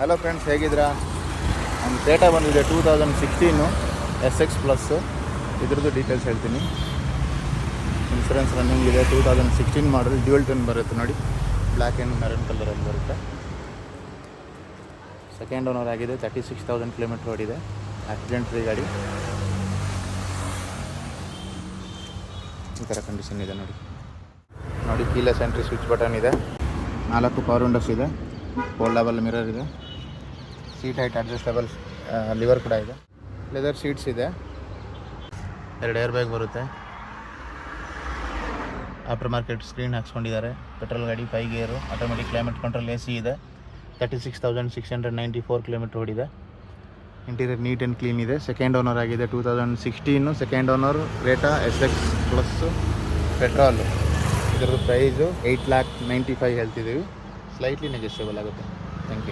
Hello friends, ಹೇಗಿದ್ದೀರಾ? ನಮ್ಮ Creta ಬಂದಿದೆ 2016 SX ಪ್ಲಸ್. ಇದ್ರದ್ದು ಡೀಟೇಲ್ಸ್ ಹೇಳ್ತೀನಿ. ಇನ್ಸೂರೆನ್ಸ್ ರನ್ನಿಂಗ್ ಇದೆ. 2016 ಮಾಡಲ್, ಡ್ಯೂಯಲ್ ಟೋನ್ ಬರುತ್ತೆ ನೋಡಿ, ಬ್ಲ್ಯಾಕ್ ಆ್ಯಂಡ್ ಮೆರೂನ್ ಕಲರಲ್ಲಿ ಬರುತ್ತೆ. ಸೆಕೆಂಡ್ ಓನರ್ ಆಗಿದೆ. 36,000 ಕಿಲೋಮೀಟ್ರ್ ಓಡಿದೆ. ಆಕ್ಸಿಡೆಂಟ್ ಫ್ರೀ ಗಾಡಿ. ಈ ಥರ ಕಂಡೀಷನ್ ಇದೆ ನೋಡಿ. ಕೀಲೆಸ್ ಎಂಟ್ರಿ, ಸ್ವಿಚ್ ಬಟನ್ ಇದೆ. 4 ಪವರ್ ವಿಂಡೋಸ್ ಇದೆ. ಫೋಲ್ಡಬಲ್ ಮಿರರ್ ಇದೆ. ಸೀಟ್ ಹೈಟ್ ಅಡ್ಜಸ್ಟಬಲ್ ಲಿವರ್ ಕೂಡ ಇದೆ. ಲೆದರ್ ಸೀಟ್ಸ್ ಇದೆ. 2 ಏರ್ ಬ್ಯಾಗ್ ಬರುತ್ತೆ. ಆಫ್ಟರ್ ಮಾರ್ಕೆಟ್ ಸ್ಕ್ರೀನ್ ಹಾಕ್ಸ್ಕೊಂಡಿದ್ದಾರೆ. ಪೆಟ್ರೋಲ್ ಗಾಡಿ, 5 ಗೇರು, ಆಟೋಮೆಟಿಕ್ ಕ್ಲೈಮೇಟ್ ಕಂಟ್ರೋಲ್, AC ಇದೆ. 36,694 ಕಿಲೋಮೀಟ್ರ್ ಓಡಿದೆ. ಇಂಟೀರಿಯರ್ ನೀಟ್ ಆ್ಯಂಡ್ ಕ್ಲೀನ್ ಇದೆ. ಸೆಕೆಂಡ್ ಓನರ್ ಆಗಿದೆ. 2016 second owner Creta SX plus petrol. ಇದರದ್ದು ಪ್ರೈಸು 8,95,000 ಹೇಳ್ತಿದ್ದೀವಿ. ಸ್ಲೈಟ್ಲಿ ನೆಗೆಸ್ಟೇಬಲ್ ಆಗುತ್ತೆ. Thank you.